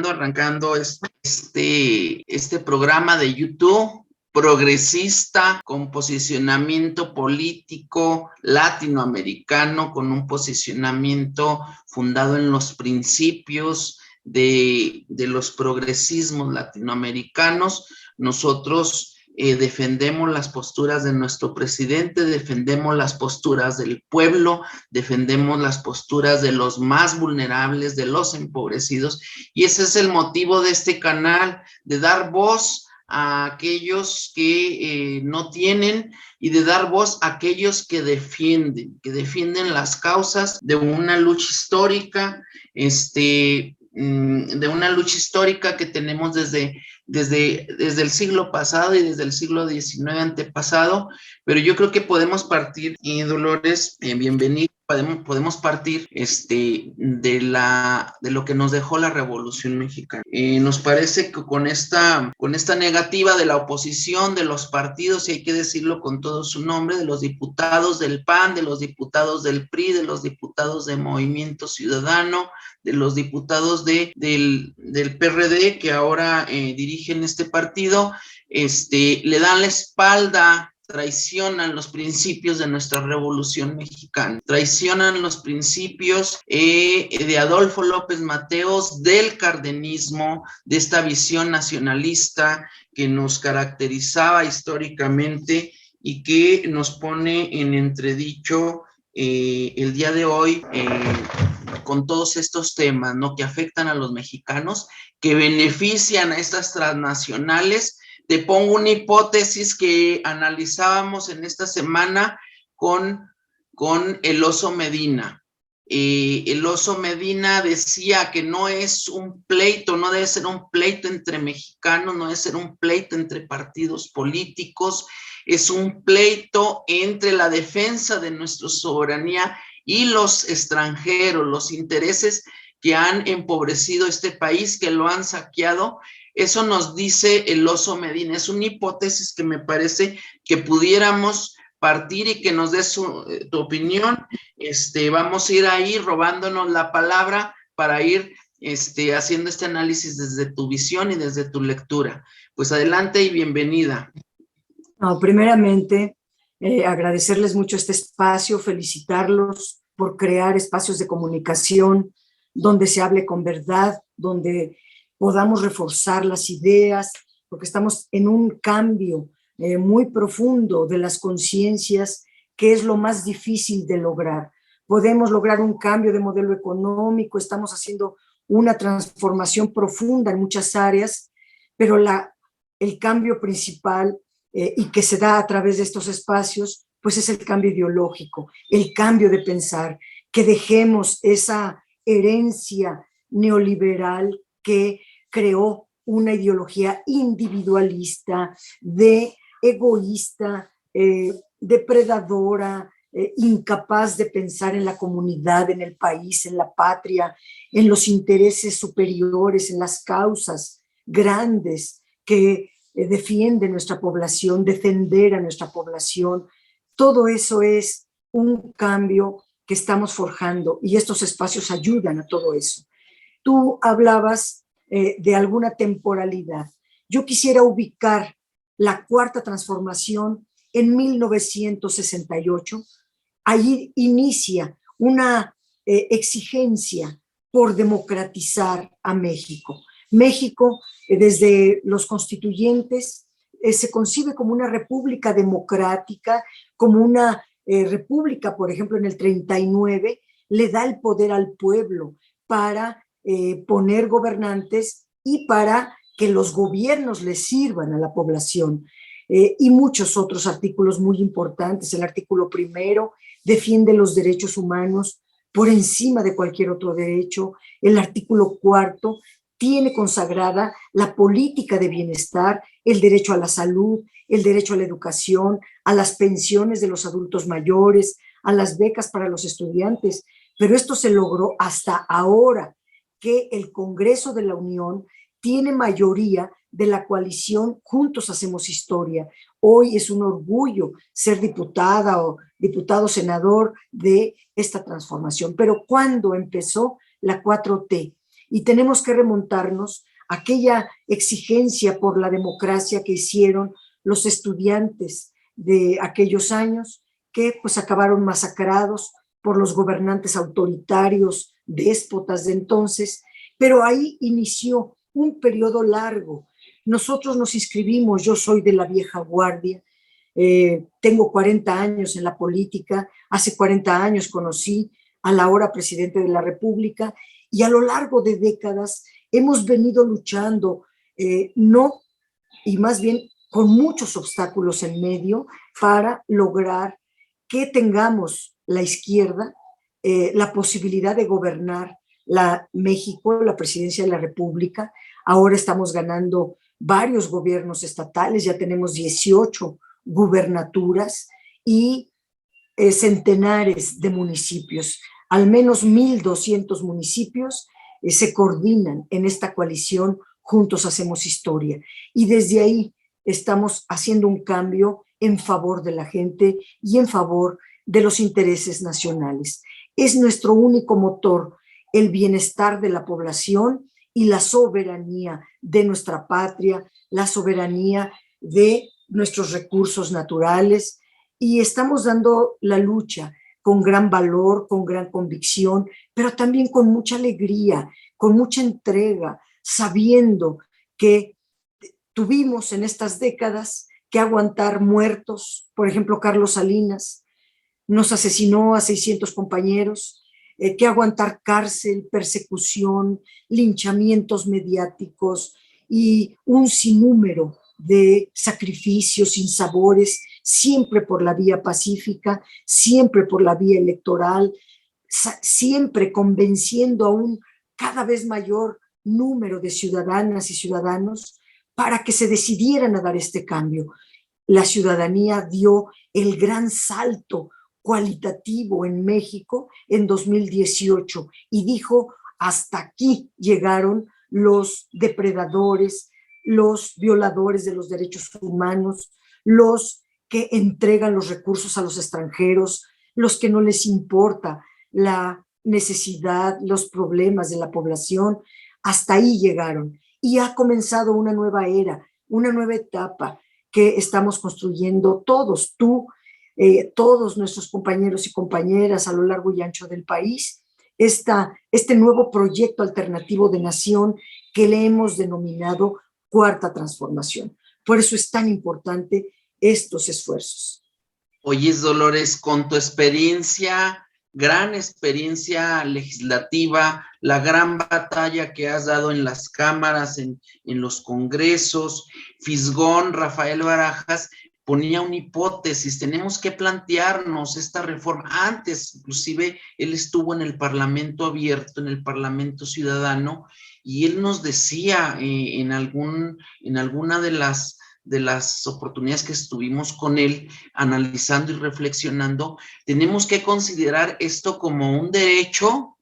arrancando este programa de YouTube progresista con posicionamiento político latinoamericano, con un posicionamiento fundado en los principios de los progresismos latinoamericanos. Nosotros defendemos las posturas de nuestro presidente, defendemos las posturas del pueblo, defendemos las posturas de los más vulnerables, de los empobrecidos, y ese es el motivo de este canal, de dar voz a aquellos que no tienen y de dar voz a aquellos que defienden las causas de una lucha histórica, de una lucha histórica que tenemos desde el siglo pasado y desde el siglo XIX antepasado, pero yo creo que podemos partir, Dolores, bienvenido. Podemos partir de lo que nos dejó la Revolución Mexicana. Nos parece que con esta negativa de la oposición, de los partidos, y hay que decirlo con todo su nombre, de los diputados del PAN, de los diputados del PRI, de los diputados de Movimiento Ciudadano, de los diputados del PRD que ahora dirigen este partido, le dan la espalda, traicionan los principios de nuestra Revolución Mexicana, traicionan los principios de Adolfo López Mateos, del cardenismo, de esta visión nacionalista que nos caracterizaba históricamente y que nos pone en entredicho el día de hoy con todos estos temas, ¿no?, que afectan a los mexicanos, que benefician a estas transnacionales. Te pongo una hipótesis que analizábamos en esta semana con el Oso Medina. El Oso Medina decía que no es un pleito, no debe ser un pleito entre mexicanos, no debe ser un pleito entre partidos políticos, es un pleito entre la defensa de nuestra soberanía y los extranjeros, los intereses que han empobrecido este país, que lo han saqueado. Eso nos dice el Oso Medina. Es una hipótesis que me parece que pudiéramos partir y que nos des tu opinión. Vamos a ir ahí robándonos la palabra para ir haciendo este análisis desde tu visión y desde tu lectura. Pues adelante y bienvenida. No, primeramente, agradecerles mucho este espacio, felicitarlos por crear espacios de comunicación donde se hable con verdad, donde podamos reforzar las ideas, porque estamos en un cambio muy profundo de las conciencias, que es lo más difícil de lograr. Podemos lograr un cambio de modelo económico, estamos haciendo una transformación profunda en muchas áreas, pero el cambio principal y que se da a través de estos espacios, pues es el cambio ideológico, el cambio de pensar, que dejemos esa herencia neoliberal que creó una ideología individualista, egoísta, depredadora, incapaz de pensar en la comunidad, en el país, en la patria, en los intereses superiores, en las causas grandes que defiende nuestra población, defender a nuestra población. Todo eso es un cambio que estamos forjando y estos espacios ayudan a todo eso. Tú hablabas de alguna temporalidad. Yo quisiera ubicar la cuarta transformación en 1968. Allí inicia una exigencia por democratizar a México. México, desde los constituyentes, se concibe como una república democrática, como una república, por ejemplo, en el 39, le da el poder al pueblo para poner gobernantes y para que los gobiernos le sirvan a la población. Y muchos otros artículos muy importantes. El artículo primero defiende los derechos humanos por encima de cualquier otro derecho. El artículo cuarto tiene consagrada la política de bienestar, el derecho a la salud, el derecho a la educación, a las pensiones de los adultos mayores, a las becas para los estudiantes. Pero esto se logró hasta ahora, que el Congreso de la Unión tiene mayoría de la coalición Juntos Hacemos Historia. Hoy es un orgullo ser diputada o diputado senador de esta transformación. Pero ¿cuándo empezó la 4T? y tenemos que remontarnos a aquella exigencia por la democracia que hicieron los estudiantes de aquellos años, que pues acabaron masacrados por los gobernantes autoritarios, déspotas de entonces, pero ahí inició un periodo largo. Nosotros nos inscribimos, yo soy de la vieja guardia, tengo 40 años en la política, hace 40 años conocí al ahora presidente de la República y a lo largo de décadas hemos venido luchando, no, y más bien con muchos obstáculos en medio para lograr que tengamos la izquierda la posibilidad de gobernar México, la presidencia de la República. Ahora estamos ganando varios gobiernos estatales, ya tenemos 18 gubernaturas y centenares de municipios. Al menos 1,200 municipios se coordinan en esta coalición Juntos Hacemos Historia. Y desde ahí estamos haciendo un cambio en favor de la gente y en favor de los intereses nacionales. Es nuestro único motor el bienestar de la población y la soberanía de nuestra patria, la soberanía de nuestros recursos naturales, y estamos dando la lucha con gran valor, con gran convicción, pero también con mucha alegría, con mucha entrega, sabiendo que tuvimos en estas décadas que aguantar muertos. Por ejemplo, Carlos Salinas nos asesinó a 600 compañeros, que aguantar cárcel, persecución, linchamientos mediáticos y un sinnúmero de sacrificios, sinsabores, siempre por la vía pacífica, siempre por la vía electoral, siempre convenciendo a un cada vez mayor número de ciudadanas y ciudadanos para que se decidieran a dar este cambio. La ciudadanía dio el gran salto cualitativo en México en 2018 y dijo: hasta aquí llegaron los depredadores, los violadores de los derechos humanos, los que entregan los recursos a los extranjeros, los que no les importa la necesidad, los problemas de la población. Hasta ahí llegaron y ha comenzado una nueva era, una nueva etapa que estamos construyendo todos, tú, todos nuestros compañeros y compañeras a lo largo y ancho del país, este nuevo proyecto alternativo de nación que le hemos denominado Cuarta Transformación. Por eso es tan importante estos esfuerzos. Oyes, Dolores, con tu experiencia, gran experiencia legislativa, la gran batalla que has dado en las cámaras, en los congresos, Fisgón, Rafael Barajas, ponía una hipótesis: tenemos que plantearnos esta reforma. Antes, inclusive, él estuvo en el Parlamento abierto, en el Parlamento ciudadano, y él nos decía en alguna de las oportunidades que estuvimos con él analizando y reflexionando, tenemos que considerar esto como un derecho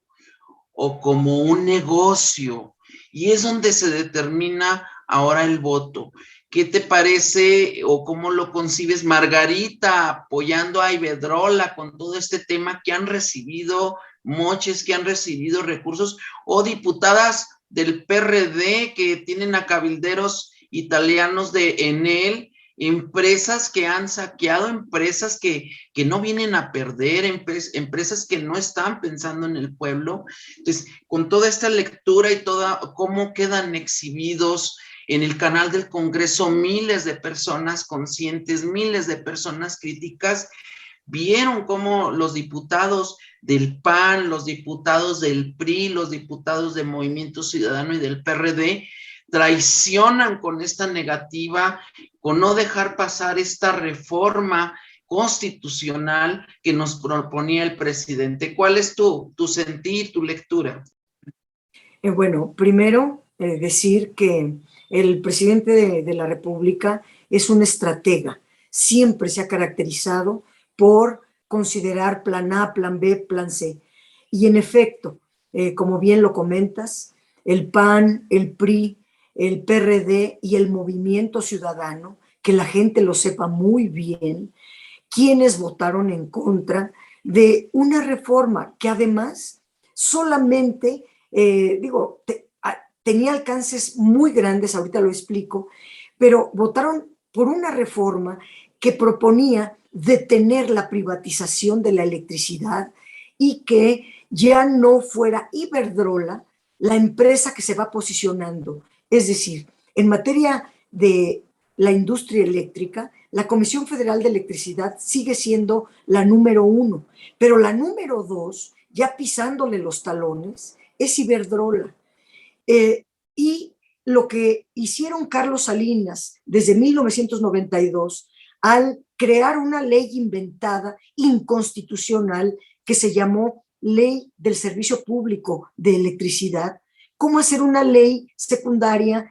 o como un negocio, y es donde se determina ahora el voto. ¿Qué te parece o cómo lo concibes, Margarita, apoyando a Iberdrola con todo este tema, que han recibido moches, que han recibido recursos, o diputadas del PRD que tienen a cabilderos italianos de Enel, empresas que han saqueado, empresas que no vienen a perder, empresas que no están pensando en el pueblo? Entonces, con toda esta lectura y toda cómo quedan exhibidos en el canal del Congreso miles de personas conscientes, miles de personas críticas, vieron cómo los diputados del PAN, los diputados del PRI, los diputados de Movimiento Ciudadano y del PRD traicionan con esta negativa, con no dejar pasar esta reforma constitucional que nos proponía el presidente. ¿Cuál es tu sentir, tu lectura? Bueno, primero decir que el presidente de la República es un estratega. Siempre se ha caracterizado por considerar plan A, plan B, plan C. Y en efecto, como bien lo comentas, el PAN, el PRI, el PRD y el Movimiento Ciudadano, que la gente lo sepa muy bien, quienes votaron en contra de una reforma que además solamente, tenía alcances muy grandes, ahorita lo explico, pero votaron por una reforma que proponía detener la privatización de la electricidad y que ya no fuera Iberdrola la empresa que se va posicionando. Es decir, en materia de la industria eléctrica, la Comisión Federal de Electricidad sigue siendo la número 1, pero la número 2, ya pisándole los talones, es Iberdrola. Y lo que hicieron Carlos Salinas desde 1992 al crear una ley inventada, inconstitucional, que se llamó Ley del Servicio Público de Electricidad, cómo hacer una ley secundaria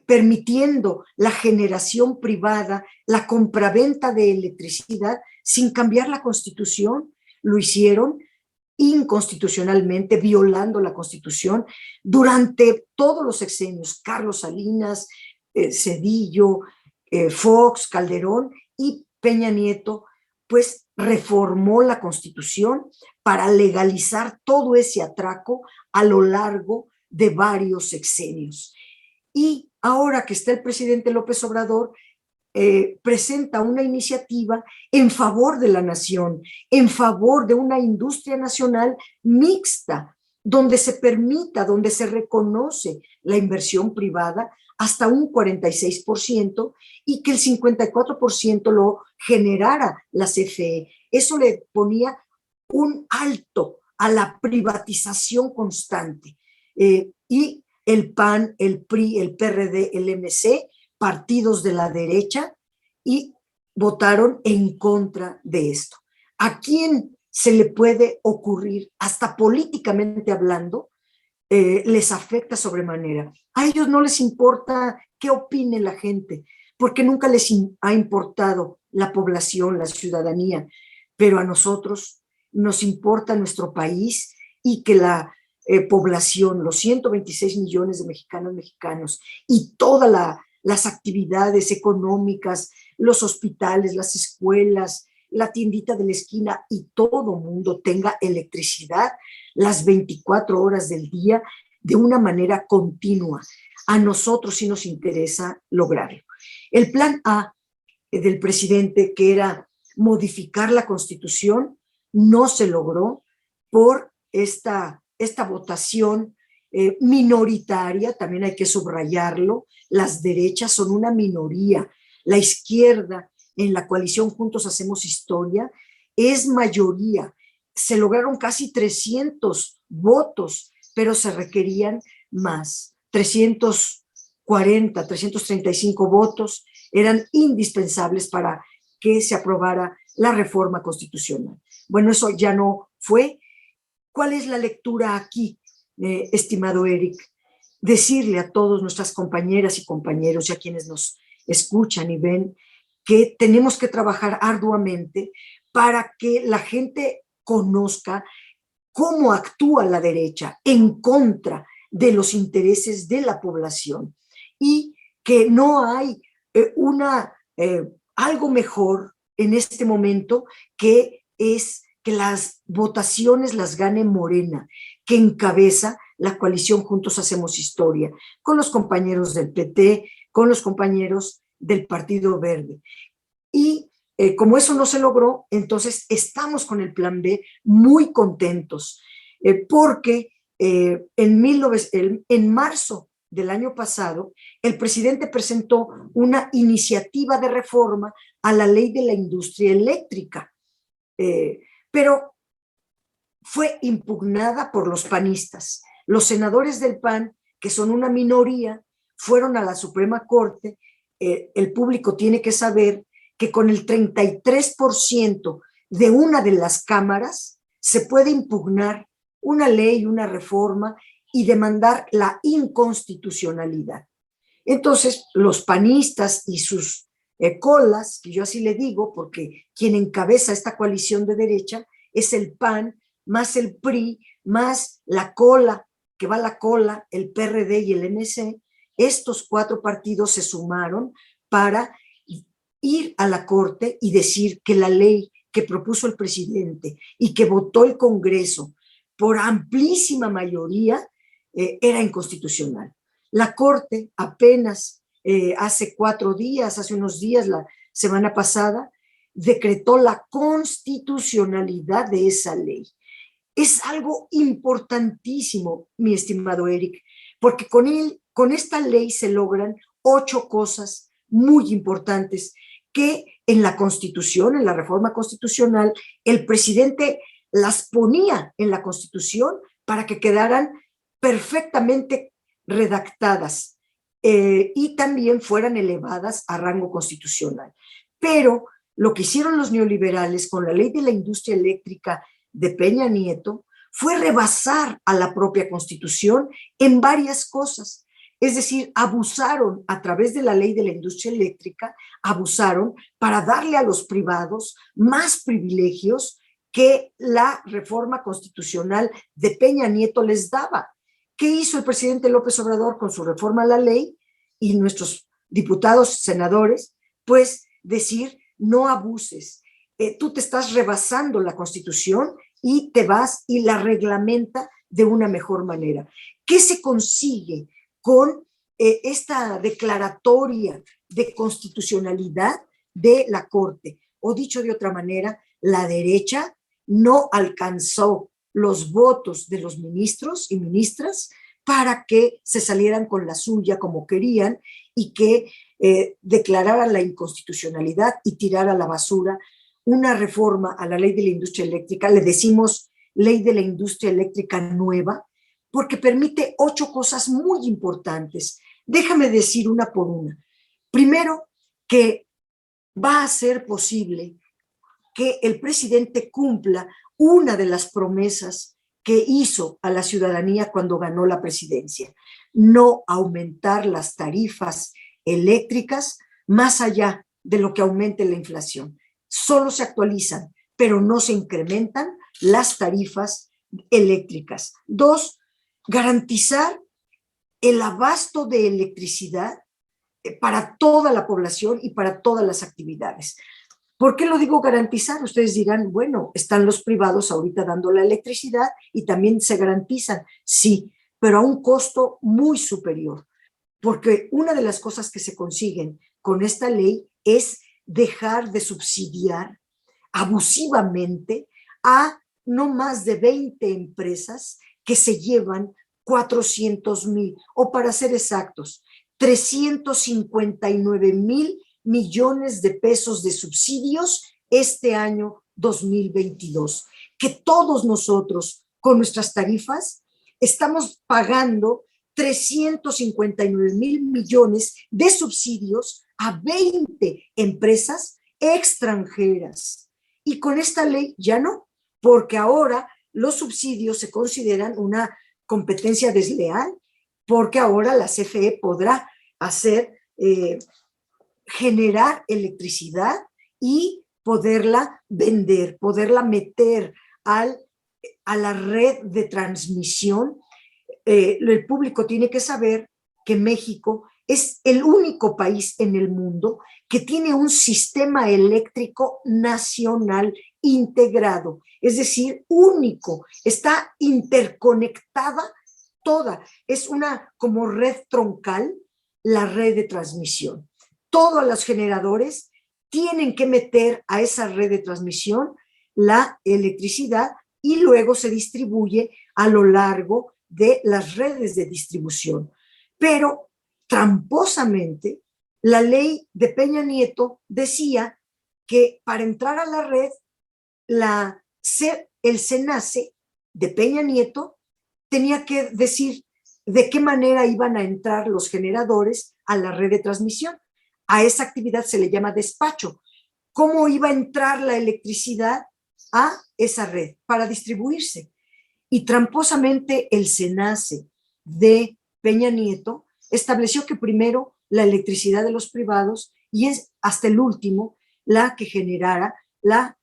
permitiendo la generación privada, la compraventa de electricidad sin cambiar la Constitución. Lo hicieron inconstitucionalmente, violando la Constitución durante todos los sexenios, Carlos Salinas, Zedillo, Fox, Calderón y Peña Nieto, pues reformó la Constitución para legalizar todo ese atraco a lo largo de varios sexenios. Y ahora que está el presidente López Obrador, presenta una iniciativa en favor de la nación, en favor de una industria nacional mixta, donde se permita, donde se reconoce la inversión privada hasta un 46% y que el 54% lo generara la CFE. Eso le ponía un alto a la privatización constante. Y el PAN, el PRI, el PRD, el MC, partidos de la derecha, y votaron en contra de esto. ¿A quién se le puede ocurrir, hasta políticamente hablando, les afecta sobremanera? A ellos no les importa qué opine la gente, porque nunca les ha importado la población, la ciudadanía, pero a nosotros nos importa nuestro país y que la población, los 126 millones de mexicanos y todas las actividades económicas, los hospitales, las escuelas, la tiendita de la esquina y todo mundo tenga electricidad las 24 horas del día de una manera continua. A nosotros sí nos interesa lograrlo. El plan A del presidente, que era modificar la Constitución, no se logró por esta votación minoritaria. También hay que subrayarlo, las derechas son una minoría, la izquierda en la coalición Juntos Hacemos Historia es mayoría. Se lograron casi 300 votos, pero se requerían más, 340, 335 votos eran indispensables para que se aprobara la reforma constitucional. Bueno, eso ya no fue. ¿Cuál es la lectura aquí, estimado Eric? Decirle a todos nuestras compañeras y compañeros y a quienes nos escuchan y ven que tenemos que trabajar arduamente para que la gente conozca cómo actúa la derecha en contra de los intereses de la población y que no hay algo mejor en este momento que es que las votaciones las gane Morena, que encabeza la coalición Juntos Hacemos Historia, con los compañeros del PT, con los compañeros del Partido Verde. Y como eso no se logró, entonces estamos con el plan B muy contentos, porque en marzo del año pasado, el presidente presentó una iniciativa de reforma a la ley de la industria eléctrica, pero fue impugnada por los panistas. Los senadores del PAN, que son una minoría, fueron a la Suprema Corte. El público tiene que saber que con el 33% de una de las cámaras se puede impugnar una ley, una reforma y demandar la inconstitucionalidad. Entonces, los panistas y sus colas, que yo así le digo, porque quien encabeza esta coalición de derecha es el PAN, más el PRI, más la cola, que va la cola, el PRD y el MC. Estos 4 partidos se sumaron para ir a la Corte y decir que la ley que propuso el presidente y que votó el Congreso por amplísima mayoría era inconstitucional. La Corte apenas hace 4 días, hace unos días, la semana pasada, decretó la constitucionalidad de esa ley. Es algo importantísimo, mi estimado Eric, porque con esta ley se logran 8 cosas muy importantes que en la Constitución, en la reforma constitucional, el presidente las ponía en la Constitución para que quedaran perfectamente redactadas y también fueran elevadas a rango constitucional. Pero lo que hicieron los neoliberales con la ley de la industria eléctrica de Peña Nieto fue rebasar a la propia Constitución en varias cosas. Es decir, abusaron a través de la ley de la industria eléctrica, abusaron para darle a los privados más privilegios que la reforma constitucional de Peña Nieto les daba. ¿Qué hizo el presidente López Obrador con su reforma a la ley y nuestros diputados, senadores? Pues decir, no abuses. Tú te estás rebasando la Constitución y te vas y la reglamenta de una mejor manera. ¿Qué se consigue con esta declaratoria de constitucionalidad de la Corte? O dicho de otra manera, la derecha no alcanzó los votos de los ministros y ministras para que se salieran con la suya como querían y que declararan la inconstitucionalidad y tirar a la basura una reforma a la ley de la industria eléctrica. Le decimos ley de la industria eléctrica nueva, porque permite 8 cosas muy importantes. Déjame decir una por una. Primero, que va a ser posible que el presidente cumpla una de las promesas que hizo a la ciudadanía cuando ganó la presidencia: no aumentar las tarifas eléctricas más allá de lo que aumente la inflación. Solo se actualizan, pero no se incrementan las tarifas eléctricas. 2, garantizar el abasto de electricidad para toda la población y para todas las actividades. ¿Por qué lo digo garantizar? Ustedes dirán, bueno, están los privados ahorita dando la electricidad y también se garantizan. Sí, pero a un costo muy superior, porque una de las cosas que se consiguen con esta ley es dejar de subsidiar abusivamente a no más de 20 empresas que se llevan 400,000, o para ser exactos, 359,000 millones de pesos de subsidios este año 2022, que todos nosotros con nuestras tarifas estamos pagando 359,000 millones de subsidios a 20 empresas extranjeras. Y con esta ley ya no, porque ahora los subsidios se consideran una competencia desleal, porque ahora la CFE podrá generar electricidad y poderla vender, poderla meter a la red de transmisión. El público tiene que saber que México es el único país en el mundo que tiene un sistema eléctrico nacional integrado, es decir, único, está interconectada toda, es una como red troncal, la red de transmisión. Todos los generadores tienen que meter a esa red de transmisión la electricidad y luego se distribuye a lo largo de las redes de distribución. Pero tramposamente, la ley de Peña Nieto decía que para entrar a la red, el SENACE de Peña Nieto tenía que decir de qué manera iban a entrar los generadores a la red de transmisión. A esa actividad se le llama despacho. ¿Cómo iba a entrar la electricidad a esa red para distribuirse? Y tramposamente el SENACE de Peña Nieto estableció que primero la electricidad de los privados y es hasta el último la que generara la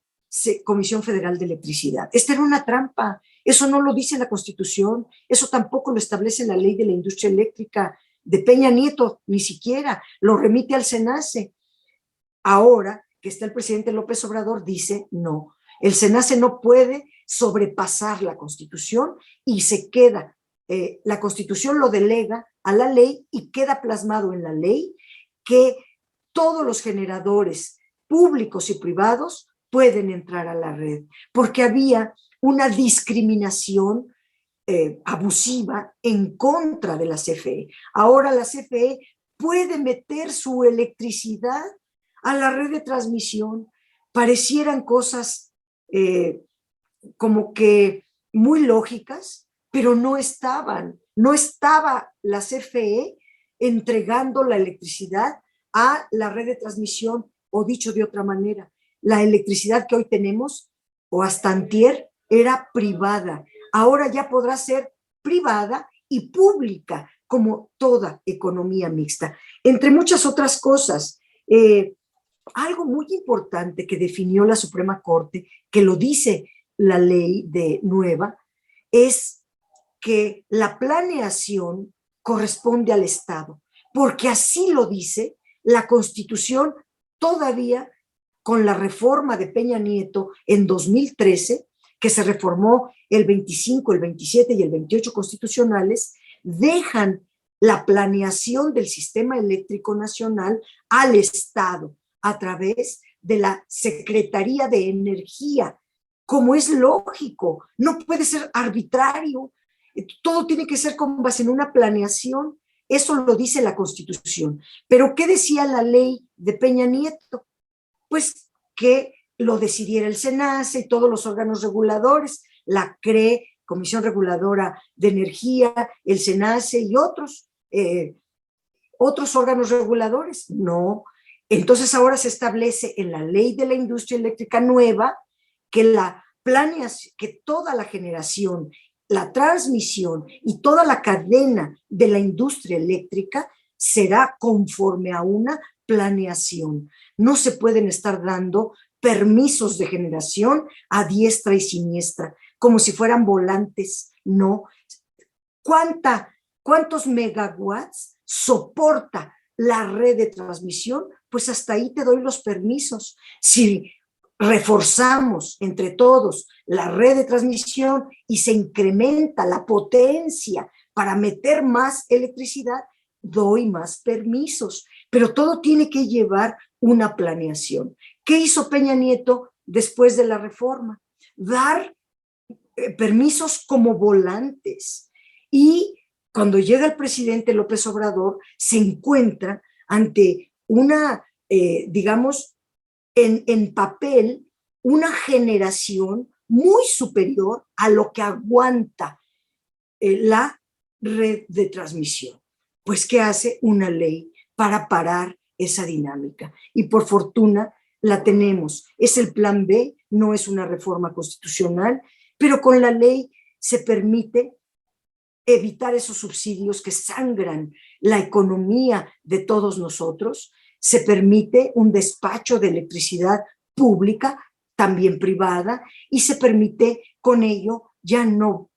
Comisión Federal de Electricidad. Esta era una trampa. Eso no lo dice la Constitución, eso tampoco lo establece la ley de la industria eléctrica de Peña Nieto, ni siquiera lo remite al SENACE. Ahora que está el presidente López Obrador, dice no, el SENACE no puede sobrepasar la Constitución y se queda la Constitución lo delega a la ley y queda plasmado en la ley que todos los generadores públicos y privados pueden entrar a la red, porque había una discriminación abusiva en contra de la CFE. Ahora la CFE puede meter su electricidad a la red de transmisión. Parecieran cosas como que muy lógicas, pero no estaban. No estaba la CFE entregando la electricidad a la red de transmisión, o dicho de otra manera, la electricidad que hoy tenemos, o hasta antier, era privada. Ahora ya podrá ser privada y pública, como toda economía mixta. Entre muchas otras cosas, algo muy importante que definió la Suprema Corte, que lo dice la ley de nueva, es que la planeación corresponde al Estado, porque así lo dice la Constitución, todavía con la reforma de Peña Nieto en 2013, que se reformó el 25, el 27 y el 28 constitucionales, dejan la planeación del sistema eléctrico nacional al Estado a través de la Secretaría de Energía, como es lógico, no puede ser arbitrario, todo tiene que ser con base en una planeación, eso lo dice la Constitución. Pero ¿qué decía la ley de Peña Nieto? Pues que lo decidiera el SENACE y todos los órganos reguladores, la CRE, Comisión Reguladora de Energía, el SENACE y otros órganos reguladores. No. Entonces ahora se establece en la ley de la industria eléctrica nueva que la planeación, que toda la generación, la transmisión y toda la cadena de la industria eléctrica será conforme a una planeación. No se pueden estar dando permisos de generación a diestra y siniestra, como si fueran volantes. No. ¿Cuántos megawatts soporta la red de transmisión? Pues hasta ahí te doy los permisos. Si reforzamos entre todos la red de transmisión y se incrementa la potencia para meter más electricidad, doy más permisos, pero todo tiene que llevar una planeación. ¿Qué hizo Peña Nieto después de la reforma? Dar permisos como volantes. Y cuando llega el presidente López Obrador, se encuentra ante una, digamos, en papel, una generación muy superior a lo que aguanta la red de transmisión. Pues, ¿qué hace? Una ley para parar esa dinámica. Y por fortuna la tenemos. Es el plan B, no es una reforma constitucional, pero con la ley se permite evitar esos subsidios que sangran la economía de todos nosotros. Se permite un despacho de electricidad pública, también privada, y se permite con ello ya no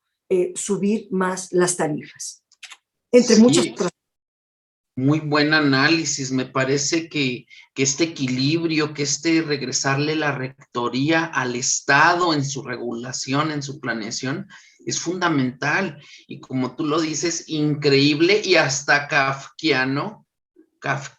subir más las tarifas. Entre muchas otras. Muy buen análisis. Me parece que este equilibrio, que regresarle la rectoría al Estado en su regulación, en su planeación, es fundamental. Y como tú lo dices, increíble y hasta kafkiano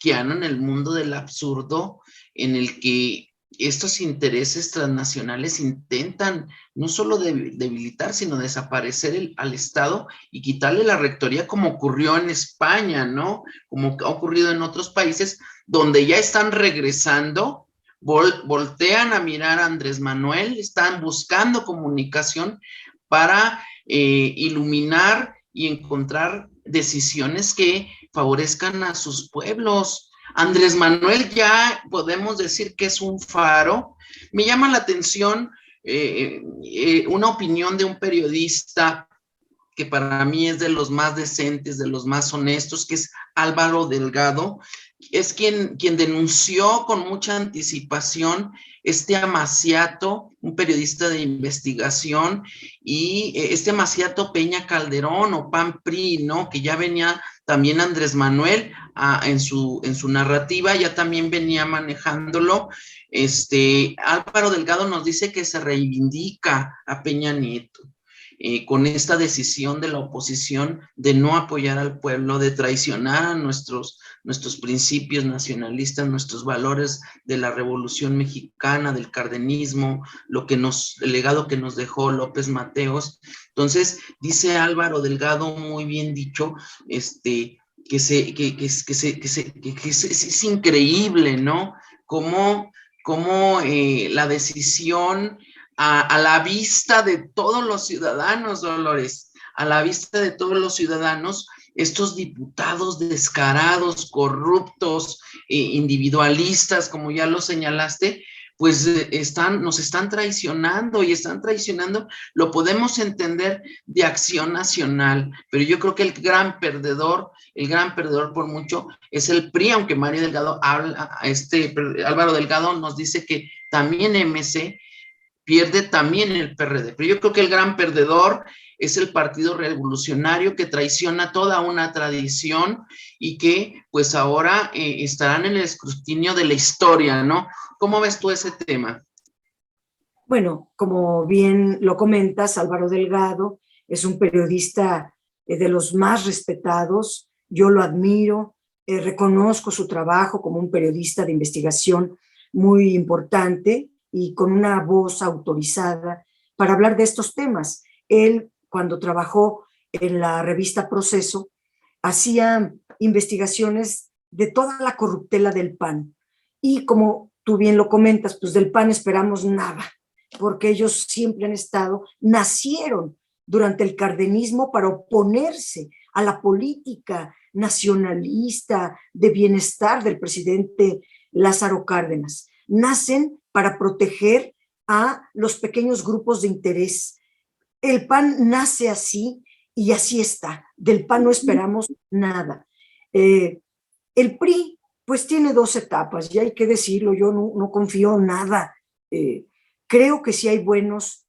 en el mundo del absurdo, en el que estos intereses transnacionales intentan no solo debilitar, sino desaparecer al Estado y quitarle la rectoría, como ocurrió en España, ¿no? Como ha ocurrido en otros países, donde ya están regresando, voltean a mirar a Andrés Manuel, están buscando comunicación para iluminar y encontrar decisiones que favorezcan a sus pueblos. Andrés Manuel ya podemos decir que es un faro. Me llama la atención una opinión de un periodista que para mí es de los más decentes, de los más honestos, que es Álvaro Delgado, es quien denunció con mucha anticipación este amaciato, un periodista de investigación, y este amaciato Peña Calderón o PAN-PRI, ¿no? Que ya venía también Andrés Manuel en su narrativa, ya también venía manejándolo. Álvaro Delgado nos dice que se reivindica a Peña Nieto. con esta decisión de la oposición de no apoyar al pueblo, de traicionar a nuestros principios nacionalistas, nuestros valores de la Revolución Mexicana, del cardenismo, el legado que nos dejó López Mateos. Entonces, dice Álvaro Delgado, muy bien dicho, es increíble, ¿no? Cómo la decisión a la vista de todos los ciudadanos, Dolores, a la vista de todos los ciudadanos, estos diputados descarados, corruptos, individualistas, como ya lo señalaste, pues nos están traicionando y están traicionando, lo podemos entender de Acción Nacional, pero yo creo que el gran perdedor por mucho es el PRI, aunque Mario Delgado Álvaro Delgado nos dice que también MC pierde también el PRD, pero yo creo que el gran perdedor es el Partido Revolucionario, que traiciona toda una tradición y que pues ahora estarán en el escrutinio de la historia, ¿no? ¿Cómo ves tú ese tema? Bueno, como bien lo comentas, Álvaro Delgado es un periodista de los más respetados. Yo lo admiro, reconozco su trabajo como un periodista de investigación muy importante y con una voz autorizada para hablar de estos temas. Él, cuando trabajó en la revista Proceso, hacía investigaciones de toda la corruptela del PAN. Y como tú bien lo comentas, pues del PAN esperamos nada, porque ellos siempre nacieron durante el cardenismo para oponerse a la política nacionalista de bienestar del presidente Lázaro Cárdenas. Nacen para proteger a los pequeños grupos de interés. El PAN nace así y así está. Del PAN no esperamos nada. El PRI, pues tiene dos etapas, y hay que decirlo, yo no confío en nada. Creo que sí hay buenos,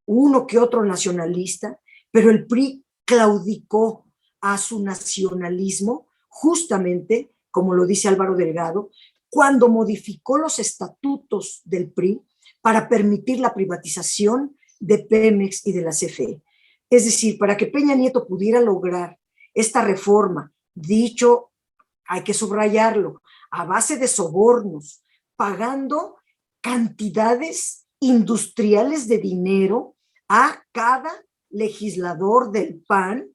uno que otro nacionalista, pero el PRI claudicó a su nacionalismo justamente, como lo dice Álvaro Delgado, cuando modificó los estatutos del PRI para permitir la privatización de Pemex y de la CFE. Es decir, para que Peña Nieto pudiera lograr esta reforma, dicho, hay que subrayarlo, a base de sobornos, pagando cantidades industriales de dinero a cada legislador del PAN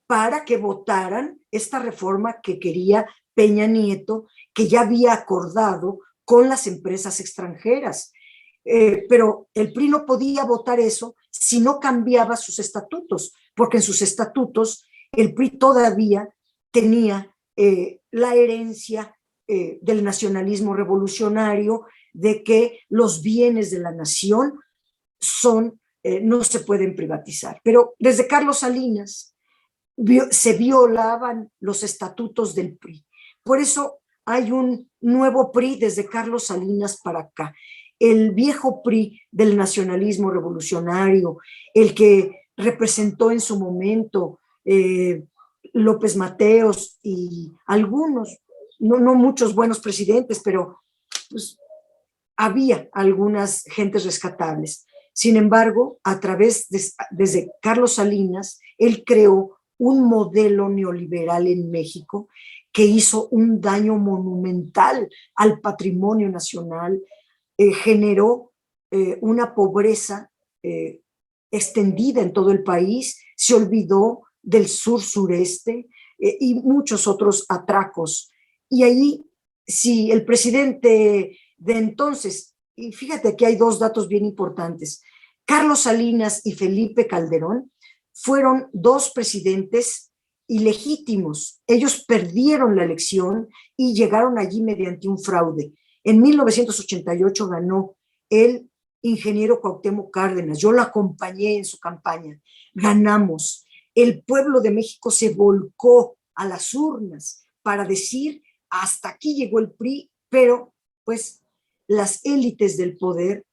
para que votaran esta reforma que quería Peña Nieto, que ya había acordado con las empresas extranjeras. Pero el PRI no podía votar eso si no cambiaba sus estatutos, porque en sus estatutos el PRI todavía tenía la herencia del nacionalismo revolucionario, de que los bienes de la nación no se pueden privatizar. Pero desde Carlos Salinas se violaban los estatutos del PRI. Por eso hay un nuevo PRI desde Carlos Salinas para acá. El viejo PRI del nacionalismo revolucionario, el que representó en su momento López Mateos y algunos, no muchos buenos presidentes, pero pues, había algunas gentes rescatables. Sin embargo, desde Carlos Salinas, él creó un modelo neoliberal en México que hizo un daño monumental al patrimonio nacional, generó una pobreza extendida en todo el país, se olvidó del sur-sureste y muchos otros atracos. Y ahí, si el presidente de entonces, y fíjate que hay dos datos bien importantes, Carlos Salinas y Felipe Calderón fueron dos presidentes ilegítimos. Ellos perdieron la elección y llegaron allí mediante un fraude. En 1988 ganó el ingeniero Cuauhtémoc Cárdenas. Yo lo acompañé en su campaña. Ganamos. El pueblo de México se volcó a las urnas para decir, hasta aquí llegó el PRI, pero pues las élites del poder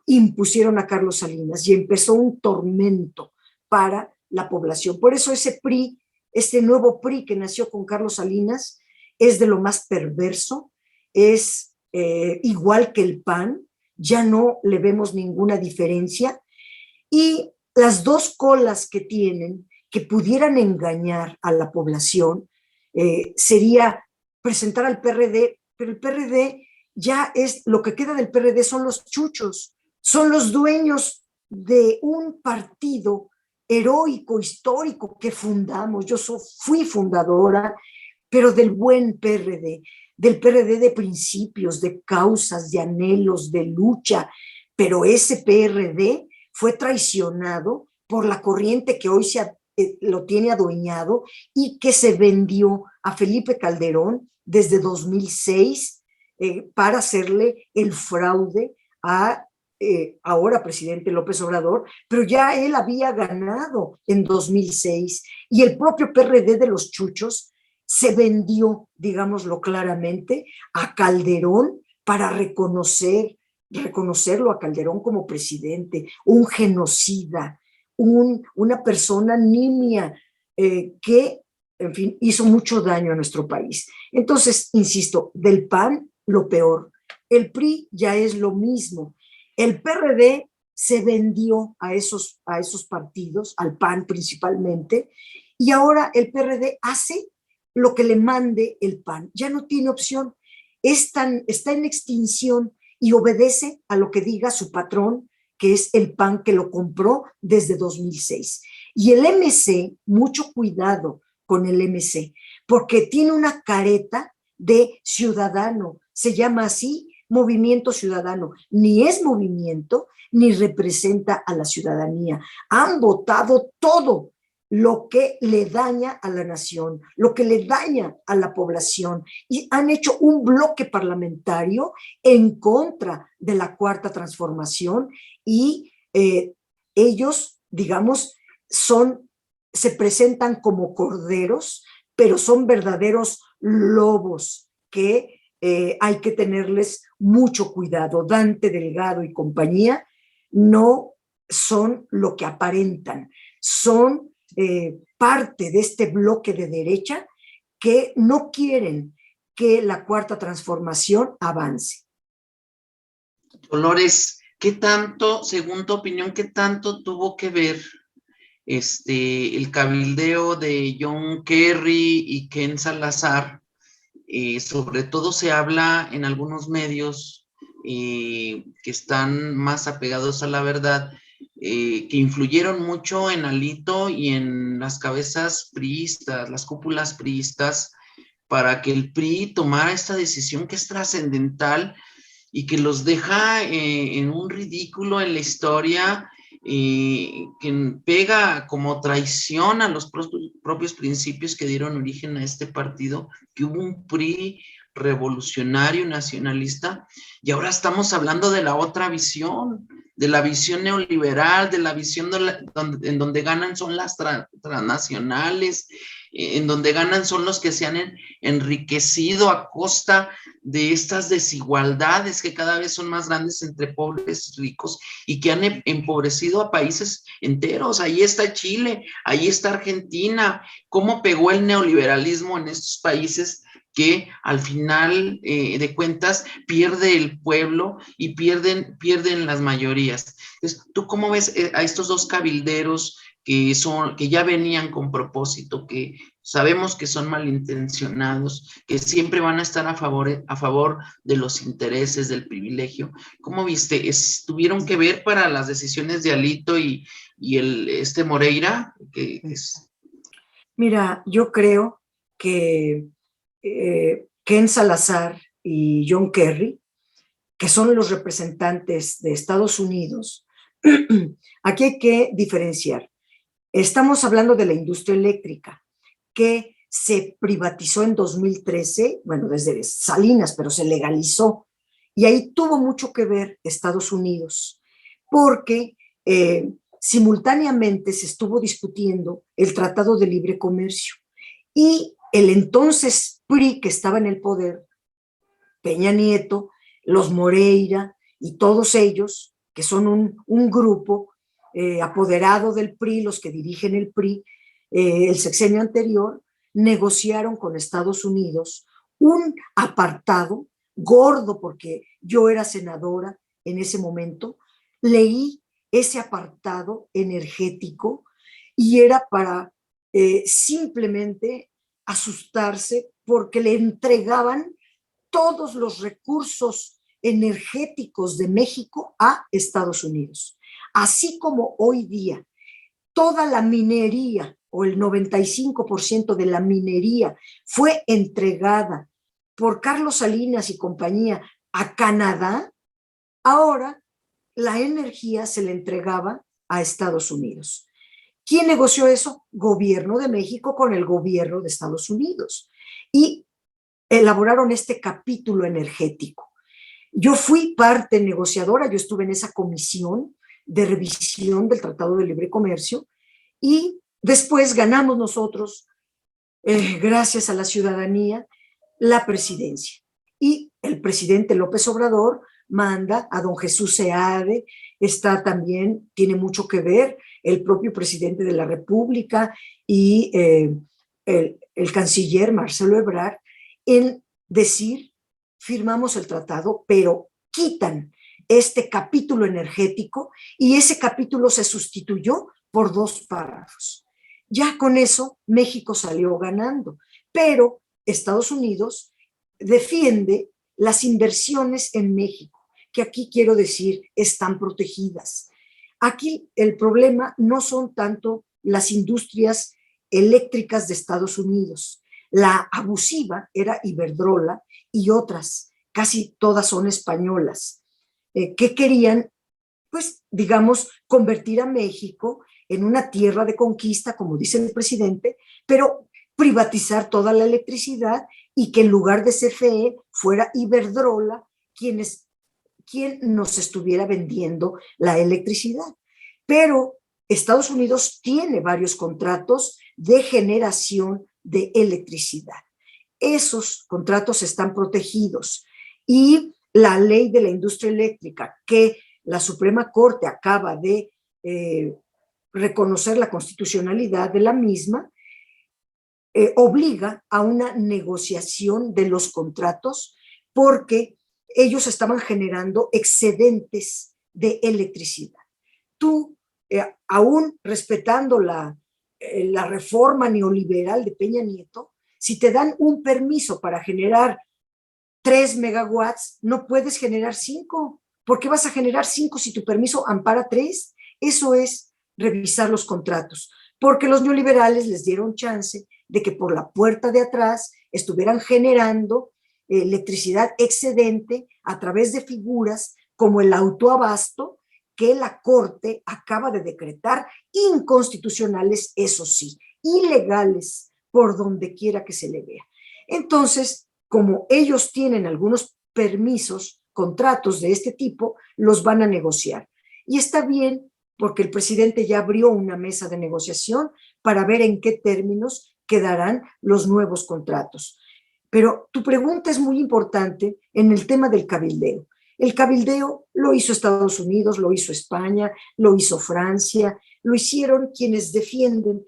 impusieron a Carlos Salinas y empezó un tormento para la población. Por eso ese PRI, este nuevo PRI que nació con Carlos Salinas, es de lo más perverso, es igual que el PAN, ya no le vemos ninguna diferencia. Y las dos colas que tienen, que pudieran engañar a la población, sería presentar al PRD, pero el PRD ya es, lo que queda del PRD son los chuchos, son los dueños de un partido heroico, histórico que fundamos. Yo fui fundadora, pero del buen PRD, del PRD de principios, de causas, de anhelos, de lucha, pero ese PRD fue traicionado por la corriente que hoy lo tiene adueñado y que se vendió a Felipe Calderón desde 2006 para hacerle el fraude a ahora presidente López Obrador, pero ya él había ganado en 2006 y el propio PRD de los chuchos se vendió, digámoslo claramente, a Calderón para reconocerlo a Calderón como presidente, un genocida, una persona nimia que, en fin, hizo mucho daño a nuestro país. Entonces, insisto, del PAN lo peor. El PRI ya es lo mismo. El PRD se vendió a esos partidos, al PAN principalmente, y ahora el PRD hace lo que le mande el PAN. Ya no tiene opción. Está en extinción y obedece a lo que diga su patrón, que es el PAN que lo compró desde 2006. Y el MC, mucho cuidado con el MC, porque tiene una careta de ciudadano, se llama así, Movimiento Ciudadano. Ni es movimiento, ni representa a la ciudadanía. Han votado todo lo que le daña a la nación, lo que le daña a la población, y han hecho un bloque parlamentario en contra de la Cuarta Transformación y ellos, digamos, se presentan como corderos, pero son verdaderos lobos que hay que tenerles mucho cuidado. Dante Delgado y compañía no son lo que aparentan, son parte de este bloque de derecha que no quieren que la Cuarta Transformación avance. Dolores, ¿qué tanto, según tu opinión, qué tanto tuvo que ver el cabildeo de John Kerry y Ken Salazar? Sobre todo se habla en algunos medios que están más apegados a la verdad, que influyeron mucho en Alito y en las cabezas priistas, las cúpulas priistas, para que el PRI tomara esta decisión que es trascendental y que los deja en un ridículo en la historia, que pega como traición a los propios principios que dieron origen a este partido, que hubo un PRI revolucionario, nacionalista, y ahora estamos hablando de la otra visión, de la visión neoliberal, de la visión en donde ganan son las transnacionales, en donde ganan son los que se han enriquecido a costa de estas desigualdades que cada vez son más grandes entre pobres y ricos y que han empobrecido a países enteros. Ahí está Chile, ahí está Argentina, cómo pegó el neoliberalismo en estos países que al final de cuentas pierde el pueblo y pierden las mayorías. Entonces, ¿tú cómo ves a estos dos cabilderos que ya venían con propósito, que sabemos que son malintencionados, que siempre van a estar a favor de los intereses, del privilegio? ¿Cómo viste? ¿Tuvieron que ver para las decisiones de Alito y Moreira? Mira, yo creo que Ken Salazar y John Kerry, que son los representantes de Estados Unidos, aquí hay que diferenciar. Estamos hablando de la industria eléctrica, que se privatizó en 2013, bueno, desde Salinas, pero se legalizó. Y ahí tuvo mucho que ver Estados Unidos, porque simultáneamente se estuvo discutiendo el Tratado de Libre Comercio. Y el entonces PRI, que estaba en el poder, Peña Nieto, los Moreira y todos ellos, que son un grupo apoderado del PRI, los que dirigen el PRI, el sexenio anterior, negociaron con Estados Unidos un apartado gordo, porque yo era senadora en ese momento, leí ese apartado energético y era para simplemente asustarse porque le entregaban todos los recursos energéticos de México a Estados Unidos. Así como hoy día toda la minería o el 95% de la minería fue entregada por Carlos Salinas y compañía a Canadá, ahora la energía se le entregaba a Estados Unidos. ¿Quién negoció eso? Gobierno de México con el gobierno de Estados Unidos. Y elaboraron este capítulo energético. Yo fui parte negociadora, yo estuve en esa comisión de revisión del Tratado de Libre Comercio y después ganamos nosotros, gracias a la ciudadanía, la presidencia. Y el presidente López Obrador manda a don Jesús Seade, está también, tiene mucho que ver el propio presidente de la República y el canciller Marcelo Ebrard en decir, firmamos el tratado, pero quitan este capítulo energético y ese capítulo se sustituyó por 2 párrafos. Ya con eso México salió ganando, pero Estados Unidos defiende las inversiones en México, que aquí quiero decir están protegidas. Aquí el problema no son tanto las industrias eléctricas de Estados Unidos. La abusiva era Iberdrola y otras, casi todas son españolas, que querían, pues, digamos, convertir a México en una tierra de conquista, como dice el presidente, pero privatizar toda la electricidad y que en lugar de CFE fuera Iberdrola quien nos estuviera vendiendo la electricidad. Pero Estados Unidos tiene varios contratos de generación de electricidad. Esos contratos están protegidos y la ley de la industria eléctrica que la Suprema Corte acaba de reconocer la constitucionalidad de la misma, obliga a una negociación de los contratos porque ellos estaban generando excedentes de electricidad. Tú, aún respetando la reforma neoliberal de Peña Nieto, si te dan un permiso para generar 3 megawatts, no puedes generar 5. ¿Por qué vas a generar 5 si tu permiso ampara 3? Eso es revisar los contratos, porque los neoliberales les dieron chance de que por la puerta de atrás estuvieran generando electricidad excedente a través de figuras como el autoabasto, que la Corte acaba de decretar inconstitucionales, eso sí, ilegales por donde quiera que se le vea. Entonces, como ellos tienen algunos permisos, contratos de este tipo, los van a negociar. Y está bien porque el presidente ya abrió una mesa de negociación para ver en qué términos quedarán los nuevos contratos. Pero tu pregunta es muy importante en el tema del cabildeo. El cabildeo lo hizo Estados Unidos, lo hizo España, lo hizo Francia, lo hicieron quienes defienden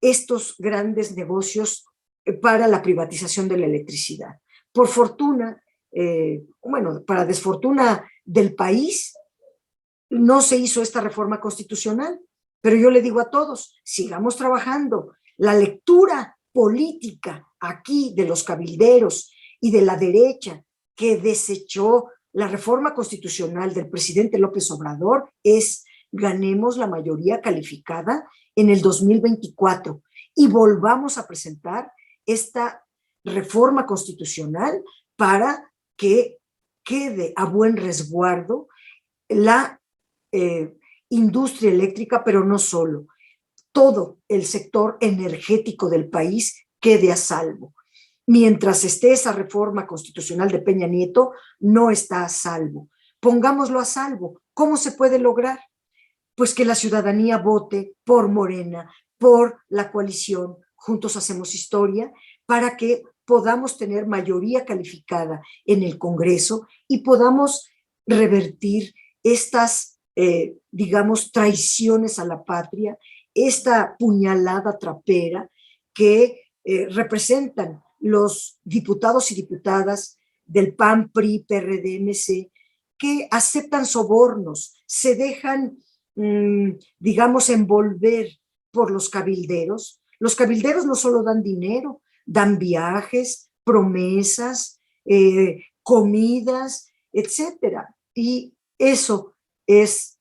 estos grandes negocios para la privatización de la electricidad. Por fortuna, bueno, para desfortuna del país, no se hizo esta reforma constitucional, pero yo le digo a todos, sigamos trabajando. La lectura política aquí de los cabilderos y de la derecha que desechó la reforma constitucional del presidente López Obrador es ganemos la mayoría calificada en el 2024 y volvamos a presentar esta reforma constitucional para que quede a buen resguardo la industria eléctrica, pero no solo, todo el sector energético del país quede a salvo. Mientras esté esa reforma constitucional de Peña Nieto, no está a salvo. Pongámoslo a salvo. ¿Cómo se puede lograr? Pues que la ciudadanía vote por Morena, por la coalición Juntos Hacemos Historia, para que podamos tener mayoría calificada en el Congreso y podamos revertir estas, digamos, traiciones a la patria, esta puñalada trapera que representan los diputados y diputadas del PAN, PRI, PRD, MC, que aceptan sobornos, se dejan digamos, envolver por los cabilderos. Los cabilderos no solo dan dinero, dan viajes, promesas, comidas, etcétera. Y eso es,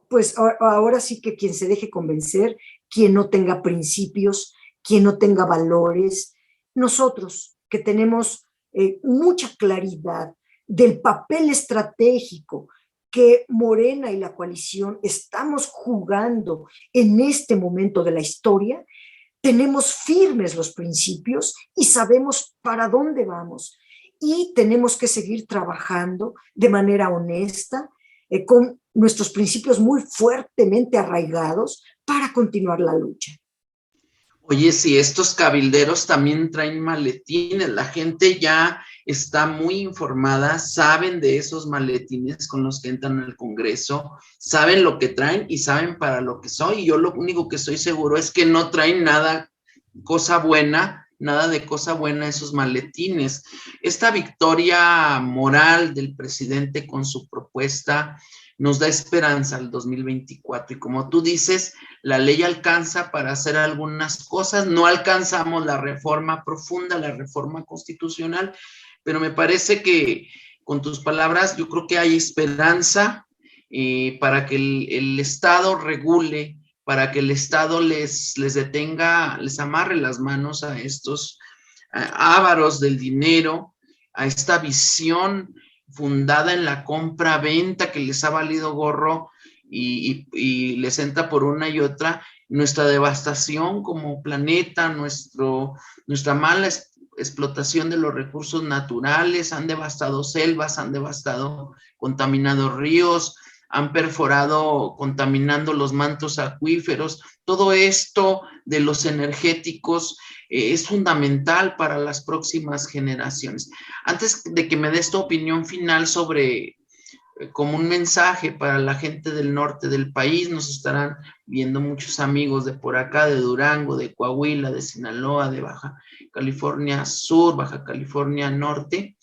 pues ahora sí que quien se deje convencer, quien no tenga principios, quien no tenga valores. Nosotros que tenemos mucha claridad del papel estratégico que Morena y la coalición estamos jugando en este momento de la historia, tenemos firmes los principios y sabemos para dónde vamos. Y tenemos que seguir trabajando de manera honesta, con nuestros principios muy fuertemente arraigados para continuar la lucha. Oye, si estos cabilderos también traen maletines, la gente ya está muy informada, saben de esos maletines con los que entran al Congreso, saben lo que traen y saben para lo que soy. Yo lo único que estoy seguro es que no traen nada, cosa buena, nada de cosa buena esos maletines. Esta victoria moral del presidente con su propuesta nos da esperanza al 2024 y como tú dices, la ley alcanza para hacer algunas cosas, no alcanzamos la reforma profunda, la reforma constitucional, pero me parece que con tus palabras yo creo que hay esperanza para que el Estado regule, para que el Estado les detenga, les amarre las manos a estos ávaros del dinero, a esta visión fundada en la compra-venta que les ha valido gorro y les entra por una y otra, nuestra devastación como planeta, nuestra mala explotación de los recursos naturales, han devastado selvas, han devastado, contaminado ríos, han perforado, contaminando los mantos acuíferos. Todo esto de los energéticos es fundamental para las próximas generaciones. Antes de que me des tu opinión final sobre, como un mensaje para la gente del norte del país, nos estarán viendo muchos amigos de por acá, de Durango, de Coahuila, de Sinaloa, de Baja California Sur, Baja California Norte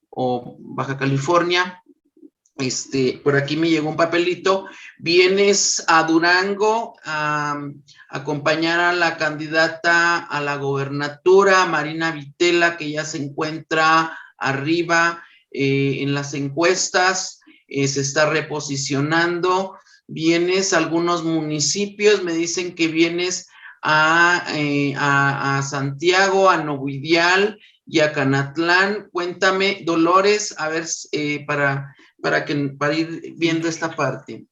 o Baja California. Por aquí me llegó un papelito. Vienes a Durango a acompañar a la candidata a la gobernatura, Marina Vitela, que ya se encuentra arriba en las encuestas, se está reposicionando. Vienes a algunos municipios, me dicen que vienes a Santiago, a Novidial y a Canatlán. Cuéntame, Dolores, a ver, para ir viendo esta parte.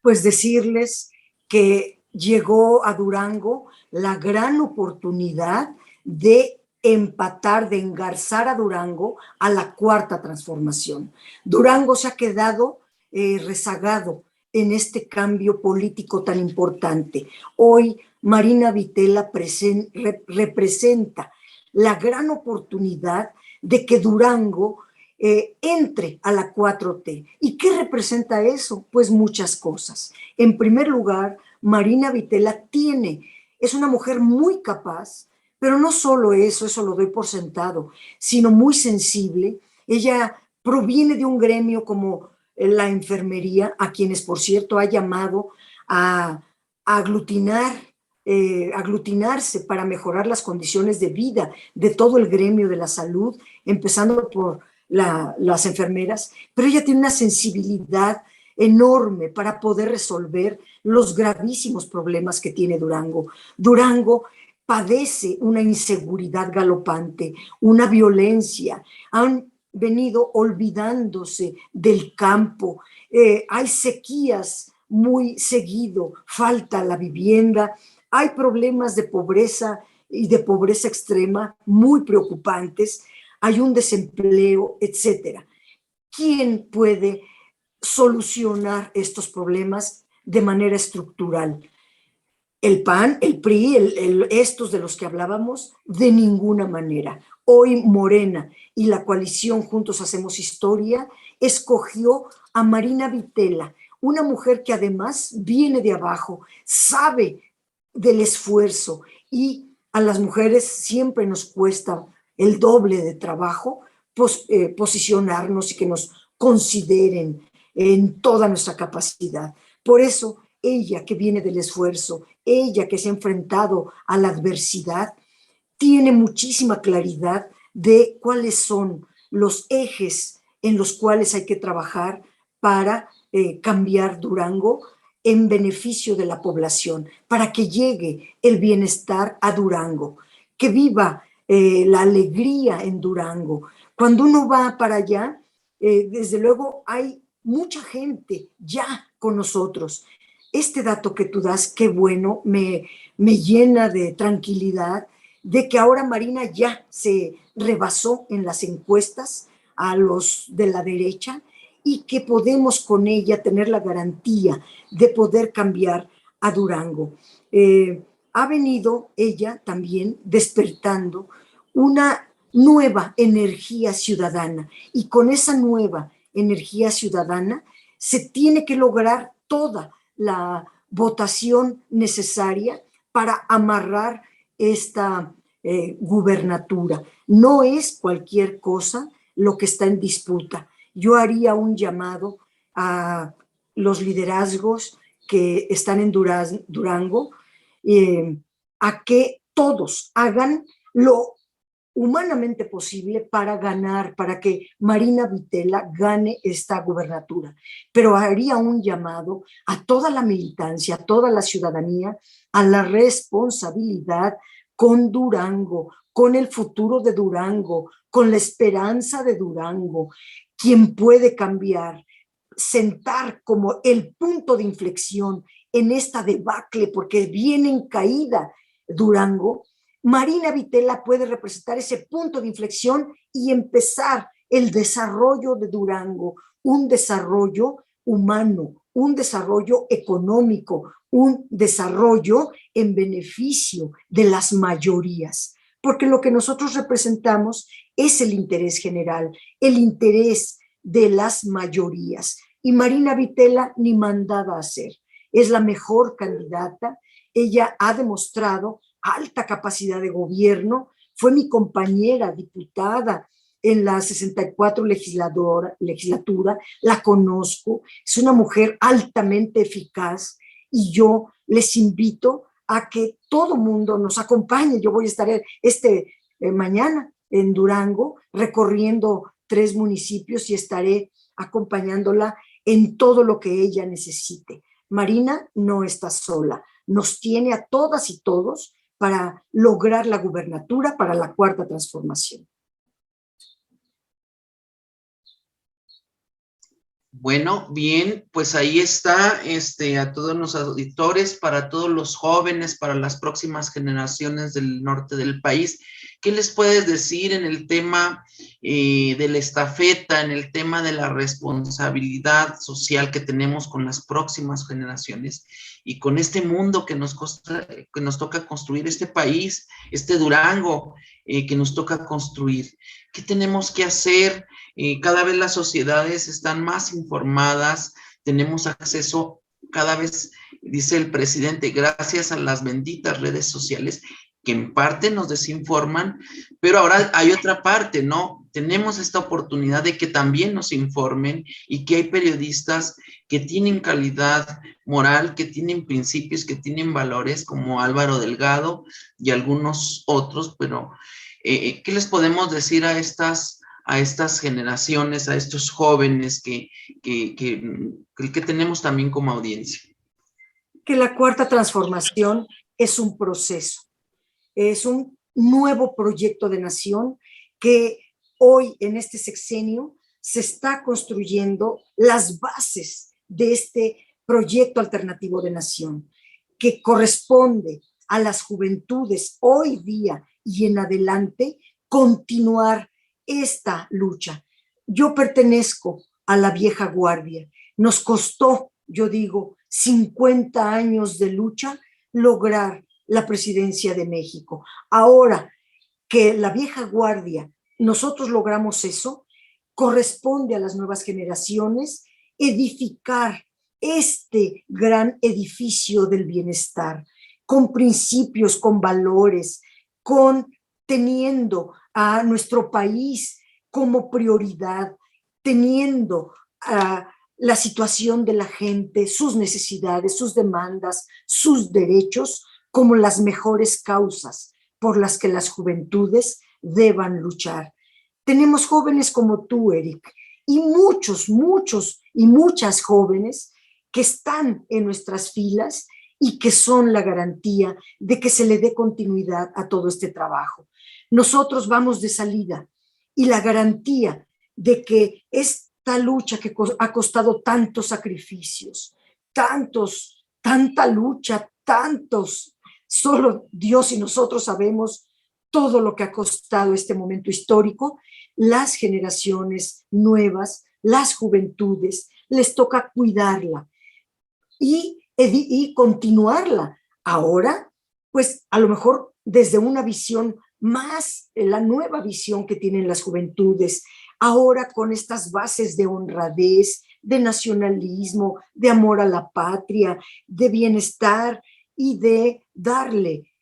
Pues decirles que llegó a Durango la gran oportunidad de empatar, de engarzar a Durango a la cuarta transformación. Durango se ha quedado rezagado en este cambio político tan importante. Hoy Marina Vitela representa la gran oportunidad de que Durango entre a la 4T. ¿Y qué representa eso? Pues muchas cosas. En primer lugar, Marina Vitela es una mujer muy capaz, pero no solo eso lo doy por sentado, sino muy sensible. Ella proviene de un gremio como la enfermería, a quienes, por cierto, ha llamado a aglutinarse para mejorar las condiciones de vida de todo el gremio de la salud, empezando por las enfermeras, pero ella tiene una sensibilidad enorme para poder resolver los gravísimos problemas que tiene Durango. Durango padece una inseguridad galopante, una violencia, han venido olvidándose del campo, hay sequías muy seguido, falta la vivienda, hay problemas de pobreza y de pobreza extrema muy preocupantes, hay un desempleo, etcétera. ¿Quién puede solucionar estos problemas de manera estructural? El PAN, el PRI, estos de los que hablábamos, de ninguna manera. Hoy Morena y la coalición Juntos Hacemos Historia escogió a Marina Vitela, una mujer que además viene de abajo, sabe del esfuerzo y a las mujeres siempre nos cuesta el doble de trabajo posicionarnos y que nos consideren en toda nuestra capacidad. Por eso ella que viene del esfuerzo, ella que se ha enfrentado a la adversidad, tiene muchísima claridad de cuáles son los ejes en los cuales hay que trabajar para cambiar Durango en beneficio de la población, para que llegue el bienestar a Durango, que viva la alegría en Durango. Cuando uno va para allá, desde luego hay mucha gente ya con nosotros. Este dato que tú das, qué bueno, me llena de tranquilidad de que ahora Marina ya se rebasó en las encuestas a los de la derecha y que podemos con ella tener la garantía de poder cambiar a Durango. Ha venido ella también despertando una nueva energía ciudadana y con esa nueva energía ciudadana se tiene que lograr toda la votación necesaria para amarrar esta gubernatura. No es cualquier cosa lo que está en disputa. Yo haría un llamado a los liderazgos que están en Durango a que todos hagan lo humanamente posible para ganar, para que Marina Vitela gane esta gubernatura. Pero haría un llamado a toda la militancia, a toda la ciudadanía, a la responsabilidad con Durango, con el futuro de Durango, con la esperanza de Durango. Quien puede cambiar, sentar como el punto de inflexión en esta debacle, porque viene en caída Durango, Marina Vitela puede representar ese punto de inflexión y empezar el desarrollo de Durango, un desarrollo humano, un desarrollo económico, un desarrollo en beneficio de las mayorías, porque lo que nosotros representamos es el interés general, el interés de las mayorías. Y Marina Vitela ni mandada a hacer. Es la mejor candidata. Ella ha demostrado alta capacidad de gobierno, fue mi compañera diputada en la 64 legislatura, la conozco, es una mujer altamente eficaz y yo les invito a que todo mundo nos acompañe. Yo voy a estar mañana en Durango recorriendo 3 municipios y estaré acompañándola en todo lo que ella necesite. Marina no está sola, nos tiene a todas y todos para lograr la gubernatura para la Cuarta Transformación. Bueno, bien, pues ahí está, a todos los auditores, para todos los jóvenes, para las próximas generaciones del norte del país. ¿Qué les puedes decir en el tema de la estafeta, en el tema de la responsabilidad social que tenemos con las próximas generaciones y con este mundo que nos toca construir, este país, este Durango que nos toca construir? ¿Qué tenemos que hacer? Cada vez las sociedades están más informadas, tenemos acceso cada vez, dice el presidente, gracias a las benditas redes sociales, que en parte nos desinforman, pero ahora hay otra parte, ¿no? Tenemos esta oportunidad de que también nos informen y que hay periodistas que tienen calidad moral, que tienen principios, que tienen valores, como Álvaro Delgado y algunos otros, pero ¿qué les podemos decir a estas generaciones, a estos jóvenes que tenemos también como audiencia? Que la Cuarta Transformación es un proceso, es un nuevo proyecto de nación que hoy en este sexenio se está construyendo las bases de este proyecto alternativo de nación, que corresponde a las juventudes hoy día y en adelante continuar esta lucha. Yo pertenezco a la vieja guardia. Nos costó, yo digo, 50 años de lucha lograr la presidencia de México. Ahora que la vieja guardia, nosotros logramos eso, corresponde a las nuevas generaciones edificar este gran edificio del bienestar, con principios, con valores, teniendo a nuestro país como prioridad, teniendo la situación de la gente, sus necesidades, sus demandas, sus derechos, como las mejores causas por las que las juventudes deban luchar. Tenemos jóvenes como tú, Eric, y muchos y muchas jóvenes que están en nuestras filas y que son la garantía de que se le dé continuidad a todo este trabajo. Nosotros vamos de salida y la garantía de que esta lucha que ha costado tantos sacrificios, tanta lucha, solo Dios y nosotros sabemos todo lo que ha costado este momento histórico. Las generaciones nuevas, las juventudes, les toca cuidarla y continuarla. Ahora, pues a lo mejor desde una visión más, la nueva visión que tienen las juventudes, ahora con estas bases de honradez, de nacionalismo, de amor a la patria, de bienestar y de darle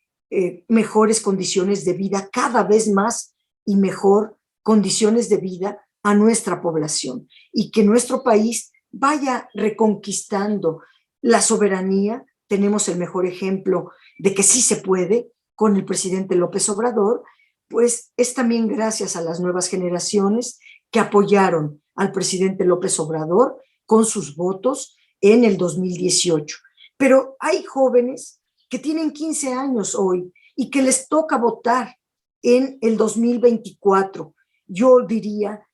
mejores condiciones de vida, cada vez más y mejor condiciones de vida a nuestra población, y que nuestro país vaya reconquistando la soberanía. Tenemos el mejor ejemplo de que sí se puede con el presidente López Obrador, pues es también gracias a las nuevas generaciones que apoyaron al presidente López Obrador con sus votos en el 2018. Pero hay jóvenes que tienen 15 años hoy y que les toca votar en el 2024. Yo diría,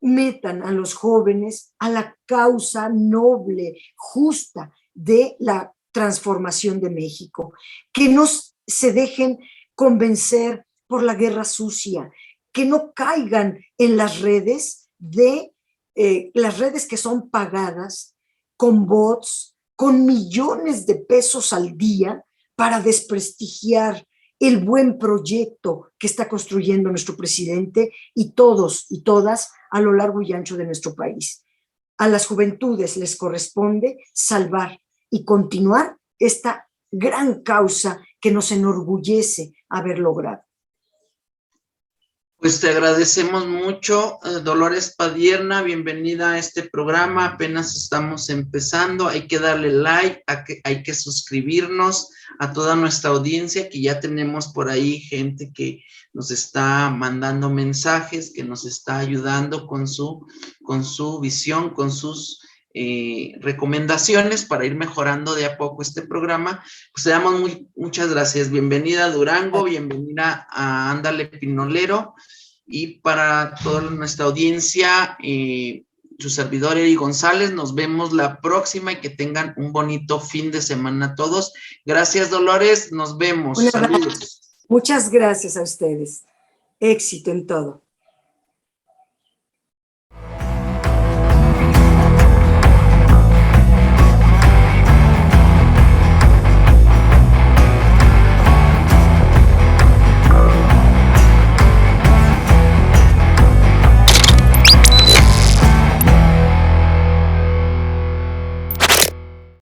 metan a los jóvenes a la causa noble, justa de la transformación de México, que no se dejen convencer por la guerra sucia, que no caigan en las redes las redes que son pagadas con bots, con millones de pesos al día para desprestigiar el buen proyecto que está construyendo nuestro presidente y todos y todas a lo largo y ancho de nuestro país. A las juventudes les corresponde salvar y continuar esta gran causa que nos enorgullece haber logrado. Pues te agradecemos mucho, Dolores Padierna, bienvenida a este programa. Apenas estamos empezando, hay que darle like, hay que suscribirnos a toda nuestra audiencia, que ya tenemos por ahí gente que nos está mandando mensajes, que nos está ayudando con su visión, con sus recomendaciones para ir mejorando de a poco este programa. Pues te damos muchas gracias. Bienvenida a Durango, bienvenida a Ándale Pinolero, y para toda nuestra audiencia, su servidor Eri González, nos vemos la próxima y que tengan un bonito fin de semana todos. Gracias, Dolores, nos vemos. Saludos. Muchas gracias a ustedes. Éxito en todo.